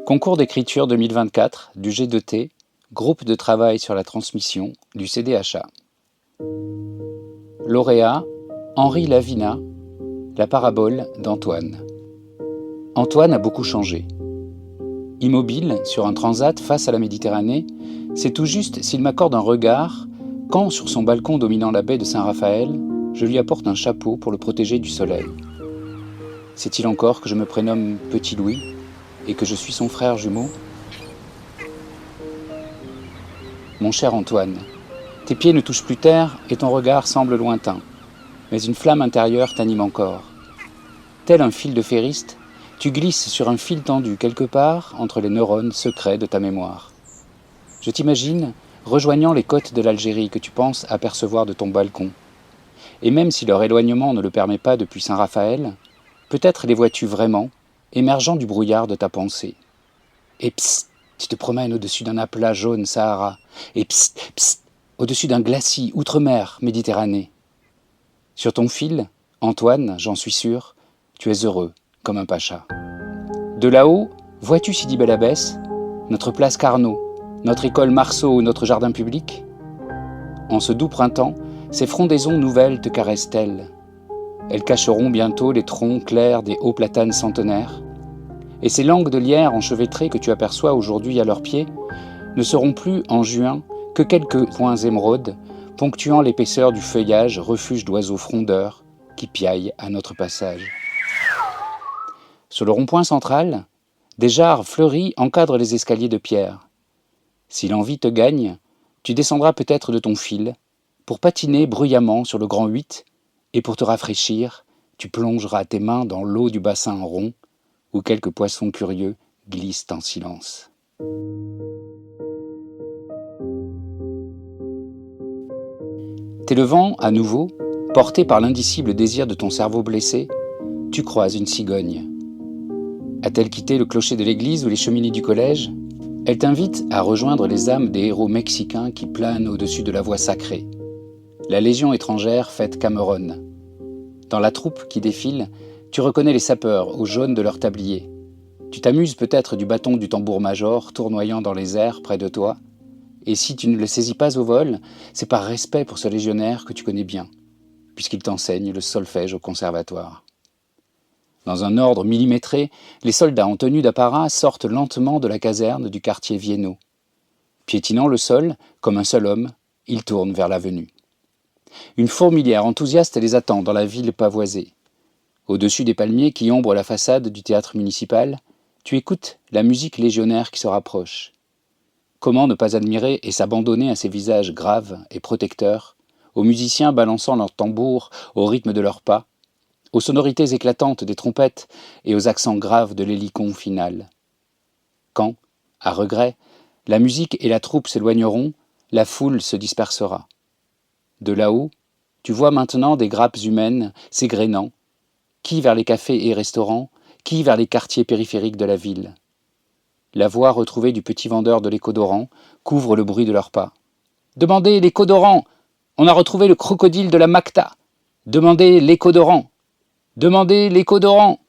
Concours d'écriture 2024 du G2T, groupe de travail sur la transmission du CDHA. Lauréat, Henri Lavina, La parabole d'Antoine. Antoine a beaucoup changé. Immobile sur un transat face à la Méditerranée, c'est tout juste s'il m'accorde un regard quand, sur son balcon dominant la baie de Saint-Raphaël, je lui apporte un chapeau pour le protéger du soleil. Sait-il encore que je me prénomme Petit Louis et que je suis son frère jumeau? Mon cher Antoine, tes pieds ne touchent plus terre et ton regard semble lointain, mais une flamme intérieure t'anime encore. Tel un fil de ferriste, tu glisses sur un fil tendu quelque part entre les neurones secrets de ta mémoire. Je t'imagine rejoignant les côtes de l'Algérie que tu penses apercevoir de ton balcon. Et même si leur éloignement ne le permet pas depuis Saint-Raphaël, peut-être les vois-tu vraiment, émergeant du brouillard de ta pensée. Et psst, tu te promènes au-dessus d'un aplat jaune Sahara. Et psst, psst, au-dessus d'un glacis outre-mer Méditerranée. Sur ton fil, Antoine, j'en suis sûr, tu es heureux, comme un pacha. De là-haut, vois-tu Sidi Bel Abbès, notre place Carnot, notre école Marceau ou notre jardin public? En ce doux printemps, ces frondaisons nouvelles te caressent-elles. Elles cacheront bientôt les troncs clairs des hauts platanes centenaires. Et ces langues de lierre enchevêtrées que tu aperçois aujourd'hui à leurs pieds ne seront plus, en juin, que quelques points émeraudes, ponctuant l'épaisseur du feuillage, refuge d'oiseaux frondeurs qui piaillent à notre passage. Sur le rond-point central, des jarres fleuries encadrent les escaliers de pierre. Si l'envie te gagne, tu descendras peut-être de ton fil pour patiner bruyamment sur le grand 8 et pour te rafraîchir, tu plongeras tes mains dans l'eau du bassin rond où quelques poissons curieux glissent en silence. T'élevant à nouveau, porté par l'indicible désir de ton cerveau blessé, tu croises une cigogne. A-t-elle quitté le clocher de l'église ou les cheminées du collège? Elle t'invite à rejoindre les âmes des héros mexicains qui planent au-dessus de la voie sacrée. La Légion étrangère fête Cameron. Dans la troupe qui défile, tu reconnais les sapeurs au jaune de leur tablier. Tu t'amuses peut-être du bâton du tambour-major tournoyant dans les airs près de toi. Et si tu ne le saisis pas au vol, c'est par respect pour ce légionnaire que tu connais bien, puisqu'il t'enseigne le solfège au conservatoire. Dans un ordre millimétré, les soldats en tenue d'apparat sortent lentement de la caserne du quartier Vienno. Piétinant le sol, comme un seul homme, ils tournent vers l'avenue. Une fourmilière enthousiaste les attend dans la ville pavoisée. Au-dessus des palmiers qui ombrent la façade du théâtre municipal, tu écoutes la musique légionnaire qui se rapproche. Comment ne pas admirer et s'abandonner à ces visages graves et protecteurs, aux musiciens balançant leurs tambours au rythme de leurs pas, aux sonorités éclatantes des trompettes et aux accents graves de l'hélicon final. Quand, à regret, la musique et la troupe s'éloigneront, la foule se dispersera. De là-haut, tu vois maintenant des grappes humaines s'égrénant, qui vers les cafés et restaurants, qui vers les quartiers périphériques de la ville. La voix retrouvée du petit vendeur de l'éco-dorant couvre le bruit de leurs pas. « Demandez l'éco-dorant! On a retrouvé le crocodile de la Macta! Demandez l'éco-dorant! Demandez l'éco-dorant !»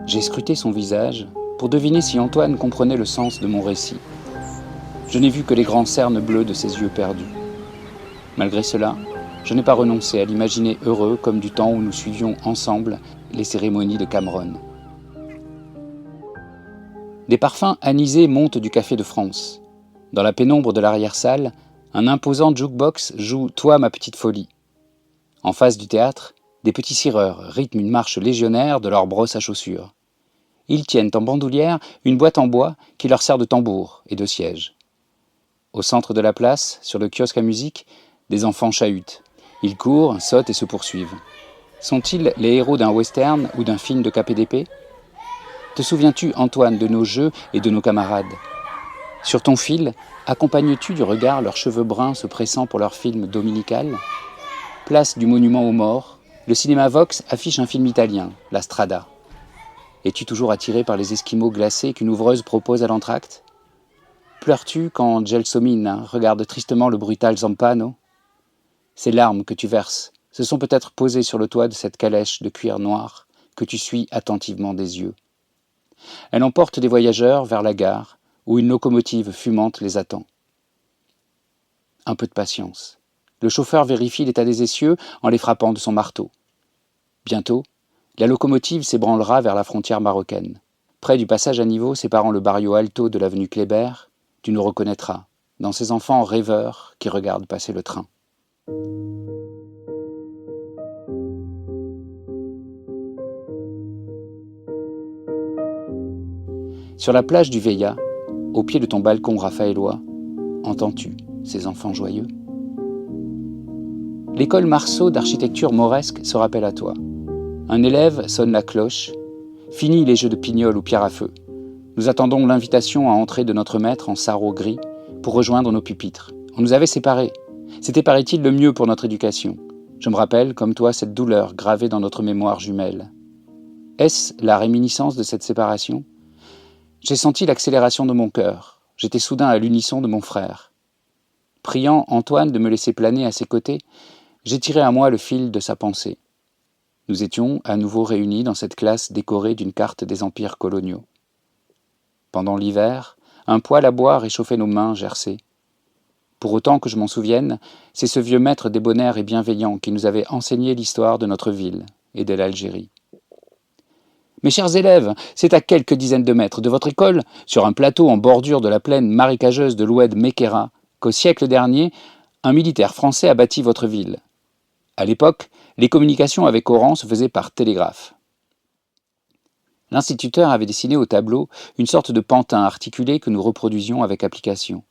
J'ai scruté son visage pour deviner si Antoine comprenait le sens de mon récit. Je n'ai vu que les grands cernes bleus de ses yeux perdus. Malgré cela, je n'ai pas renoncé à l'imaginer heureux comme du temps où nous suivions ensemble les cérémonies de Cameron. Des parfums anisés montent du Café de France. Dans la pénombre de l'arrière-salle, un imposant jukebox joue « Toi, ma petite folie ». En face du théâtre, des petits cireurs rythment une marche légionnaire de leur brosse à chaussures. Ils tiennent en bandoulière une boîte en bois qui leur sert de tambour et de siège. Au centre de la place, sur le kiosque à musique, des enfants chahutent. Ils courent, sautent et se poursuivent. Sont-ils les héros d'un western ou d'un film de KPDP? Te souviens-tu, Antoine, de nos jeux et de nos camarades? Sur ton fil, accompagnes-tu du regard leurs cheveux bruns se pressant pour leur film dominical? Place du Monument aux Morts, le cinéma Vox affiche un film italien, La Strada. Es-tu toujours attiré par les esquimaux glacés qu'une ouvreuse propose à l'entracte? Pleures-tu quand Gelsomine regarde tristement le brutal Zampano? Ces larmes que tu verses se sont peut-être posées sur le toit de cette calèche de cuir noir que tu suis attentivement des yeux. Elle emporte des voyageurs vers la gare, où une locomotive fumante les attend. Un peu de patience. Le chauffeur vérifie l'état des essieux en les frappant de son marteau. Bientôt, la locomotive s'ébranlera vers la frontière marocaine. Près du passage à niveau séparant le barrio Alto de l'avenue Kléber, tu nous reconnaîtras, dans ces enfants rêveurs qui regardent passer le train. Sur la plage du Veilla, au pied de ton balcon raphaélois, entends-tu ces enfants joyeux ? L'école Marceau d'architecture mauresque se rappelle à toi. Un élève sonne la cloche. Fini les jeux de pignole ou pierre à feu. Nous attendons l'invitation à entrer de notre maître en sarrau gris pour rejoindre nos pupitres. On nous avait séparés. C'était, paraît-il, le mieux pour notre éducation. Je me rappelle, comme toi, cette douleur gravée dans notre mémoire jumelle. Est-ce la réminiscence de cette séparation ? J'ai senti l'accélération de mon cœur. J'étais soudain à l'unisson de mon frère. Priant Antoine de me laisser planer à ses côtés, j'ai tiré à moi le fil de sa pensée. Nous étions à nouveau réunis dans cette classe décorée d'une carte des empires coloniaux. Pendant l'hiver, un poêle à bois réchauffait nos mains gercées. Pour autant que je m'en souvienne, c'est ce vieux maître débonnaire et bienveillant qui nous avait enseigné l'histoire de notre ville et de l'Algérie. Mes chers élèves, c'est à quelques dizaines de mètres de votre école, sur un plateau en bordure de la plaine marécageuse de l'Oued Mekera, qu'au siècle dernier, un militaire français a bâti votre ville. À l'époque, les communications avec Oran se faisaient par télégraphe. L'instituteur avait dessiné au tableau une sorte de pantin articulé que nous reproduisions avec application.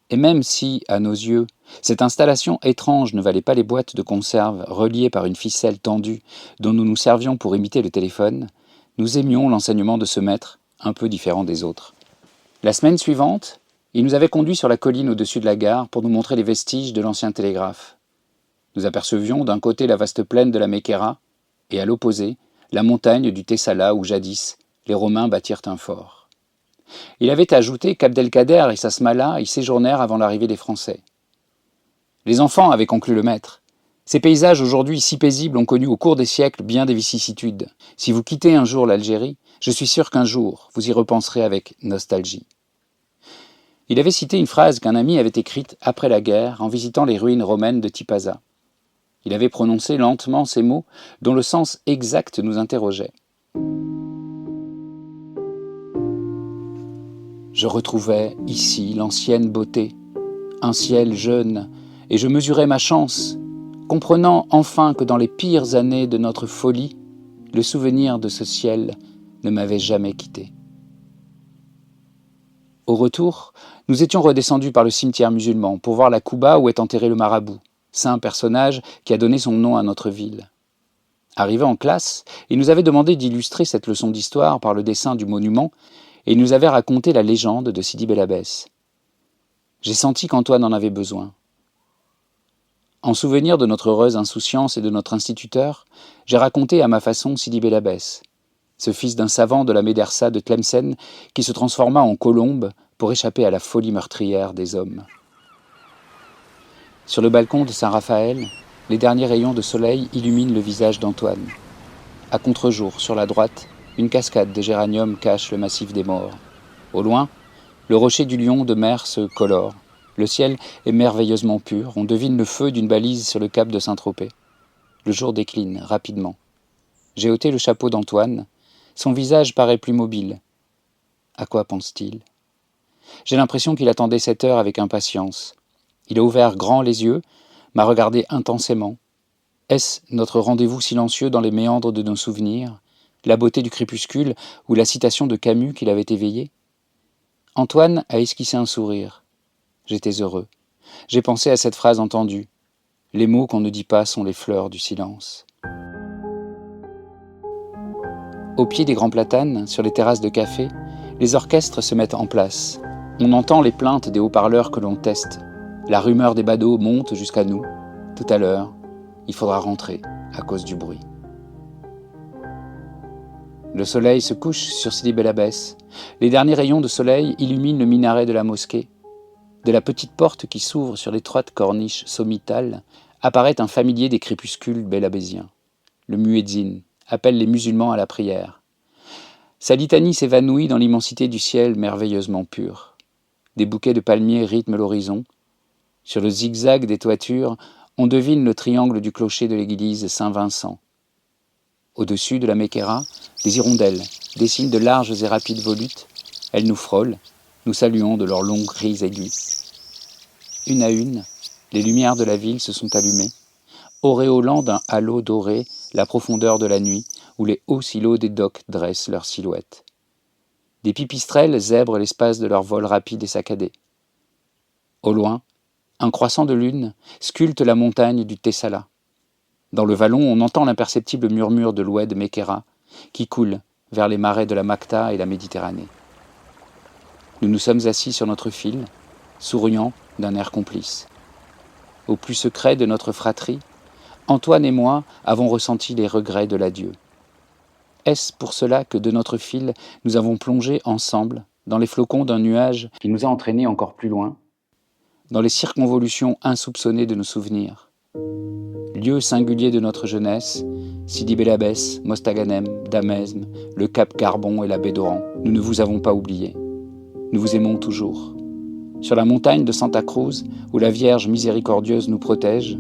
Et même si, à nos yeux, cette installation étrange ne valait pas les boîtes de conserve reliées par une ficelle tendue dont nous nous servions pour imiter le téléphone, nous aimions l'enseignement de ce maître, un peu différent des autres. La semaine suivante, il nous avait conduits sur la colline au-dessus de la gare pour nous montrer les vestiges de l'ancien télégraphe. Nous apercevions d'un côté la vaste plaine de la Mekera, et à l'opposé, la montagne du Tessala où jadis les Romains bâtirent un fort. Il avait ajouté qu'Abdelkader et sa Smala y séjournèrent avant l'arrivée des Français. Les enfants, avait conclu le maître, ces paysages aujourd'hui si paisibles ont connu au cours des siècles bien des vicissitudes. Si vous quittez un jour l'Algérie, je suis sûr qu'un jour vous y repenserez avec nostalgie. Il avait cité une phrase qu'un ami avait écrite après la guerre en visitant les ruines romaines de Tipaza. Il avait prononcé lentement ces mots dont le sens exact nous interrogeait. Je retrouvais ici l'ancienne beauté, un ciel jeune, et je mesurais ma chance, comprenant enfin que dans les pires années de notre folie, le souvenir de ce ciel ne m'avait jamais quitté. Au retour, nous étions redescendus par le cimetière musulman pour voir la Kouba où est enterré le marabout, saint personnage qui a donné son nom à notre ville. Arrivé en classe, il nous avait demandé d'illustrer cette leçon d'histoire par le dessin du monument et il nous avait raconté la légende de Sidi Bel Abbès. J'ai senti qu'Antoine en avait besoin. En souvenir de notre heureuse insouciance et de notre instituteur, j'ai raconté à ma façon Sidi Bel Abbès, ce fils d'un savant de la médersa de Tlemcen qui se transforma en colombe pour échapper à la folie meurtrière des hommes. Sur le balcon de Saint-Raphaël, les derniers rayons de soleil illuminent le visage d'Antoine. À contre-jour, sur la droite, une cascade de géraniums cache le massif des morts. Au loin, le rocher du lion de mer se colore. Le ciel est merveilleusement pur, on devine le feu d'une balise sur le cap de Saint-Tropez. Le jour décline rapidement. J'ai ôté le chapeau d'Antoine. Son visage paraît plus mobile. À quoi pense-t-il ? J'ai l'impression qu'il attendait cette heure avec impatience. Il a ouvert grand les yeux, m'a regardé intensément. Est-ce notre rendez-vous silencieux dans les méandres de nos souvenirs, la beauté du crépuscule ou la citation de Camus qui l'avait éveillé ? Antoine a esquissé un sourire. J'étais heureux. J'ai pensé à cette phrase entendue. Les mots qu'on ne dit pas sont les fleurs du silence. Au pied des grands platanes, sur les terrasses de café, les orchestres se mettent en place. On entend les plaintes des haut-parleurs que l'on teste. La rumeur des badauds monte jusqu'à nous. Tout à l'heure, il faudra rentrer à cause du bruit. Le soleil se couche sur Sidi Bel Abbès. Les derniers rayons de soleil illuminent le minaret de la mosquée. De la petite porte qui s'ouvre sur l'étroite corniche sommitale apparaît un familier des crépuscules belabésiens. Le muezzin appelle les musulmans à la prière. Sa litanie s'évanouit dans l'immensité du ciel merveilleusement pur. Des bouquets de palmiers rythment l'horizon. Sur le zigzag des toitures, on devine le triangle du clocher de l'église Saint-Vincent. Au-dessus de la Mékéra, des hirondelles dessinent de larges et rapides volutes. Elles nous frôlent, nous saluons de leurs longs cris aigus. Une à une, les lumières de la ville se sont allumées, auréolant d'un halo doré la profondeur de la nuit où les hauts silos des docks dressent leurs silhouettes. Des pipistrelles zèbrent l'espace de leur vol rapide et saccadé. Au loin, un croissant de lune sculpte la montagne du Tessala. Dans le vallon, on entend l'imperceptible murmure de l'oued Mékéra qui coule vers les marais de la Macta et la Méditerranée. Nous nous sommes assis sur notre fil, souriant d'un air complice. Au plus secret de notre fratrie, Antoine et moi avons ressenti les regrets de l'adieu. Est-ce pour cela que de notre fil, nous avons plongé ensemble dans les flocons d'un nuage qui nous a entraînés encore plus loin, dans les circonvolutions insoupçonnées de nos souvenirs? Lieux singuliers de notre jeunesse, Sidi Bel Abbès, Mostaganem, Damesme, le Cap Carbon et la baie d'Oran, nous ne vous avons pas oubliés. Nous vous aimons toujours. Sur la montagne de Santa Cruz, où la Vierge miséricordieuse nous protège,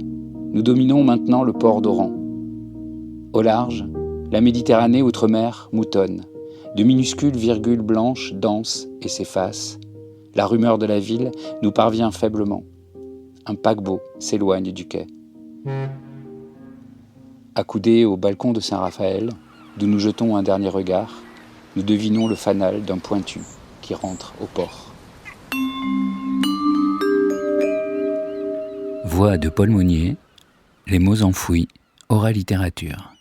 nous dominons maintenant le port d'Oran. Au large, la Méditerranée outre-mer moutonne. De minuscules virgules blanches dansent et s'effacent. La rumeur de la ville nous parvient faiblement. Un paquebot s'éloigne du quai. Accoudés au balcon de Saint-Raphaël, d'où nous jetons un dernier regard, nous devinons le fanal d'un pointu qui rentre au port. Voix de Paul Monnier, Les mots enfouis, Aura Littérature.